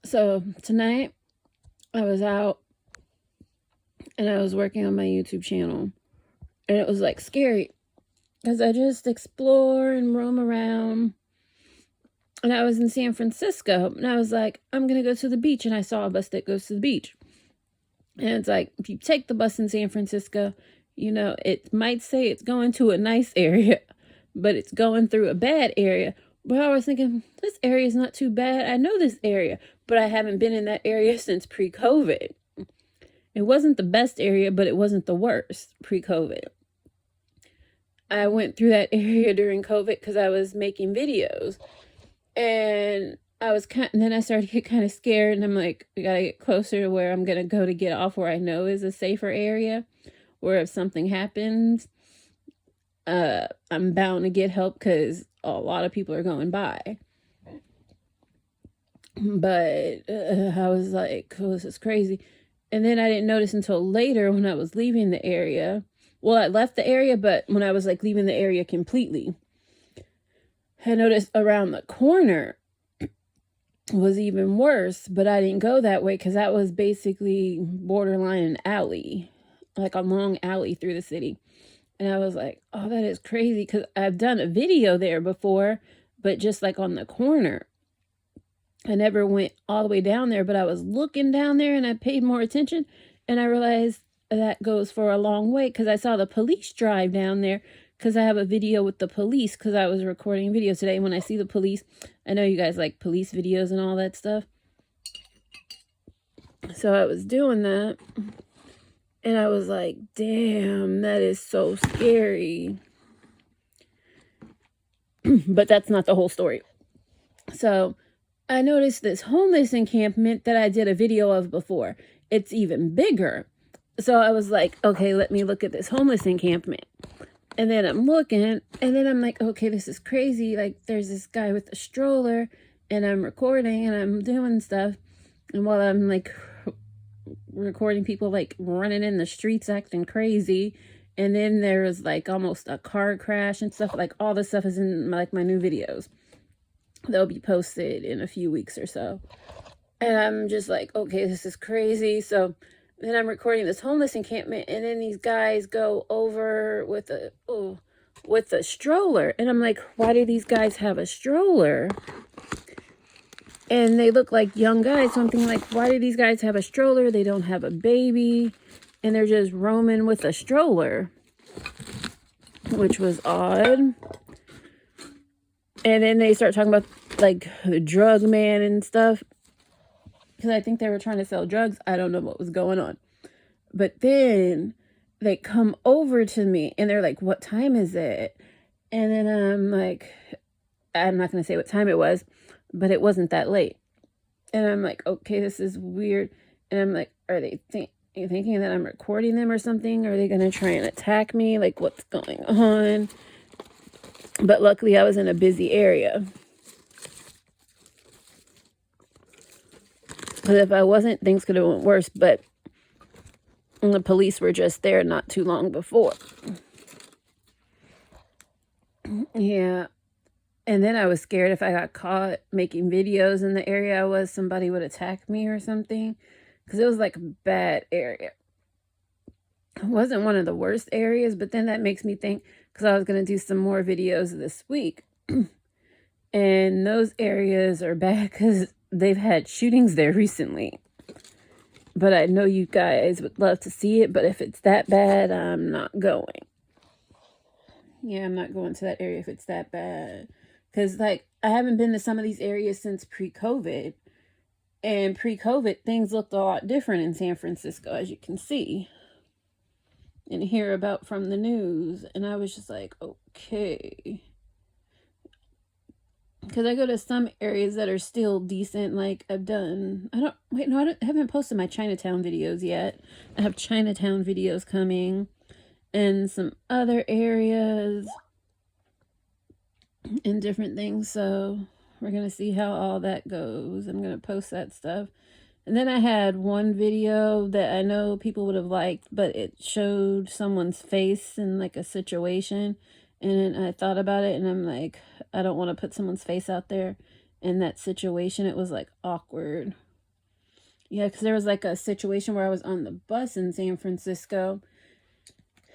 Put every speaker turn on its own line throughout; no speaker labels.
So tonight I was out and I was working on my YouTube channel, and it was like scary because I just explore and roam around. And I was in San Francisco, and I was like, I'm gonna go to the beach, and I saw a bus that goes to the beach. And it's like, if you take the bus in San Francisco, it might say it's going to a nice area, but it's going through a bad area. But I was thinking, this area is not too bad. I know this area, but I haven't been in that area since pre-COVID. It wasn't the best area, but it wasn't the worst pre-COVID. I went through that area during COVID because I was making videos. And then I started to get kind of scared, and I'm like, we gotta get closer to where I'm gonna go to get off, where I know is a safer area, where if something happens, I'm bound to get help because a lot of people are going by. But I was like, oh, this is crazy. And then I didn't notice until later when I was leaving the area. Well, I left the area, but when I was like leaving the area completely, I noticed around the corner was even worse, but I didn't go that way because that was basically borderline an alley, like a long alley through the city. And I was like, oh, that is crazy, because I've done a video there before, but just like on the corner. I never went all the way down there, but I was looking down there and I paid more attention, and I realized that goes for a long way because I saw the police drive down there, because I have a video with the police because I was recording videos today. When I see the police, I know you guys like police videos and all that stuff. So I was doing that, and I was like, damn, that is so scary. But that's not the whole story. So I noticed this homeless encampment that I did a video of before. It's even bigger. So I was like, okay, let me look at this homeless encampment. And then I'm looking, and then I'm like, okay, this is crazy. Like, there's this guy with a stroller, and I'm recording, and I'm doing stuff. And while I'm like recording people like running in the streets acting crazy, and then there was like almost a car crash and stuff. Like, all this stuff is in my new videos. They'll be posted in a few weeks or so. And I'm just like, okay, this is crazy. So then I'm recording this homeless encampment, and then these guys go over with a stroller. And I'm like, why do these guys have a stroller? And they look like young guys. So I'm thinking, like, why do these guys have a stroller? They don't have a baby, and they're just roaming with a stroller, which was odd. And then they start talking about like the drug man and stuff, because I think they were trying to sell drugs. I don't know what was going on. But then they come over to me, and they're like, what time is it? And then I'm like, I'm not going to say what time it was, but it wasn't that late. And I'm like, okay, this is weird. And I'm like, are they thinking that I'm recording them or something? Are they going to try and attack me? Like, what's going on? But luckily I was in a busy area. Because if I wasn't, things could have went worse. But the police were just there not too long before. Yeah. And then I was scared if I got caught making videos in the area I was, somebody would attack me or something. Because it was like a bad area. It wasn't one of the worst areas, but then that makes me think, because I was going to do some more videos this week. And those areas are bad because they've had shootings there recently. But I know you guys would love to see it, but if it's that bad, I'm not going. Yeah, I'm not going to that area if it's that bad. Because, like, I haven't been to some of these areas since pre-COVID. And pre-COVID, things looked a lot different in San Francisco, as you can see and hear about from the news. And I was just like, okay. Because I go to some areas that are still decent. Like, I haven't posted my Chinatown videos yet. I have Chinatown videos coming, and some other areas and different things. So we're going to see how all that goes. I'm going to post that stuff. And then I had one video that I know people would have liked, but it showed someone's face in like a situation. And I thought about it, and I'm like, I don't want to put someone's face out there in that situation. It was like awkward. Yeah, because there was like a situation where I was on the bus in San Francisco,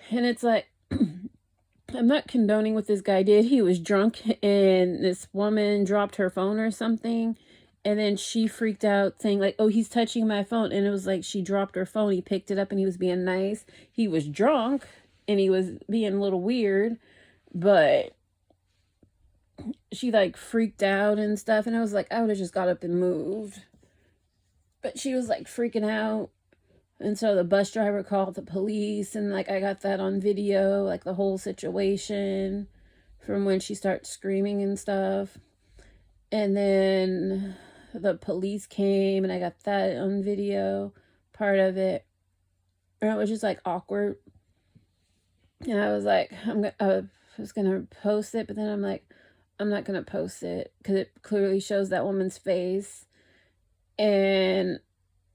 and it's like, I'm not condoning what this guy did. He was drunk, and this woman dropped her phone or something, and then she freaked out saying like, oh, he's touching my phone. And it was like she dropped her phone. He picked it up and he was being nice. He was drunk and he was being a little weird, but she like freaked out and stuff. And I was like, I would have just got up and moved. But she was like freaking out. And so the bus driver called the police, and like I got that on video, like the whole situation from when she starts screaming and stuff. And then the police came, and I got that on video, part of it. And it was just like awkward. And I was like, I was gonna post it, but then I'm like, I'm not gonna post it because it clearly shows that woman's face, and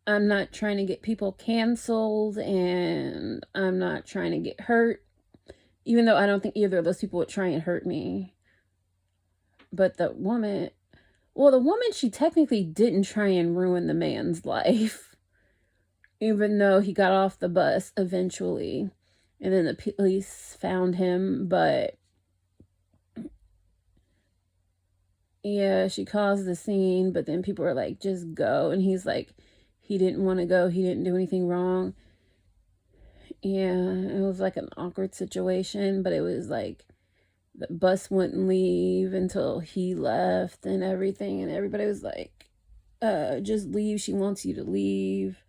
I'm not trying to get people canceled, and I'm not trying to get hurt, even though I don't think either of those people would try and hurt me. But the woman, she technically didn't try and ruin the man's life, even though he got off the bus eventually, and then the police found him. But yeah, she caused the scene, but then people were like, just go. And he's like, he didn't want to go. He didn't do anything wrong. Yeah, it was like an awkward situation, but it was like the bus wouldn't leave until he left and everything. And everybody was like, just leave. She wants you to leave.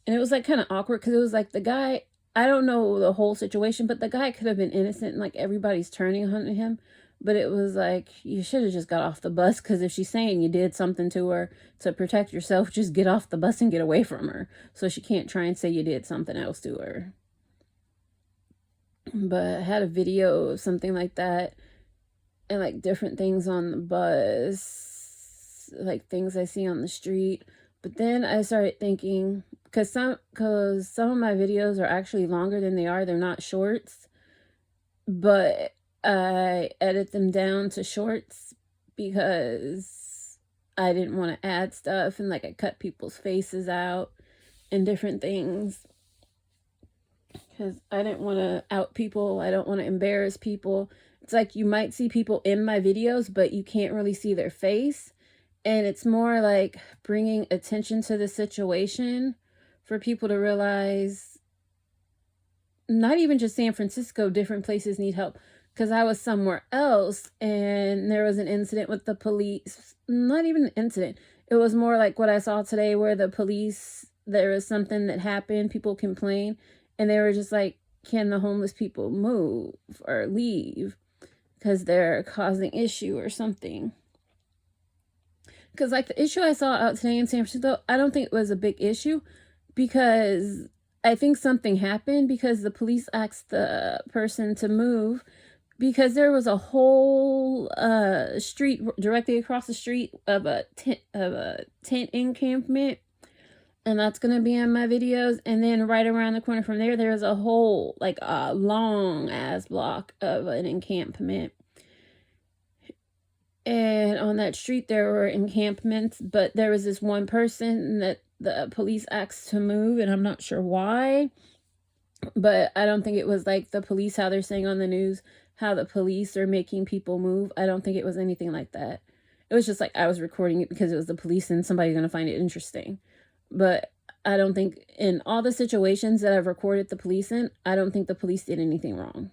And it was like kind of awkward because it was like the guy, I don't know the whole situation, but the guy could have been innocent and like everybody's turning on him. But it was like, you should have just got off the bus, because if she's saying you did something to her to protect yourself, just get off the bus and get away from her, so she can't try and say you did something else to her. But I had a video of something like that, and like different things on the bus, like things I see on the street. But then I started thinking, because some of my videos are actually longer than they are. They're not shorts, but I edit them down to shorts because I didn't want to add stuff, and like I cut people's faces out and different things because I didn't want to out people. I don't want to embarrass people. It's like you might see people in my videos, but you can't really see their face. And it's more like bringing attention to the situation for people to realize, not even just San Francisco, different places need help. Because I was somewhere else and there was an incident with the police. Not even an incident. It was more like what I saw today, where the police, there was something that happened, people complained, and they were just like, can the homeless people move or leave because they're causing issue or something. Because like the issue I saw out today in San Francisco, I don't think it was a big issue, because I think something happened because the police asked the person to move, because there was a whole street directly across the street of a tent encampment, and that's going to be in my videos. And then right around the corner from there, there's a whole like a long ass block of an encampment. And on that street there were encampments, but there was this one person that the police asked to move, and I'm not sure why. But I don't think it was like the police, how they're saying on the news, how the police are making people move. I don't think it was anything like that. It was just like I was recording it because it was the police and somebody's going to find it interesting. But I don't think in all the situations that I've recorded the police in, I don't think the police did anything wrong.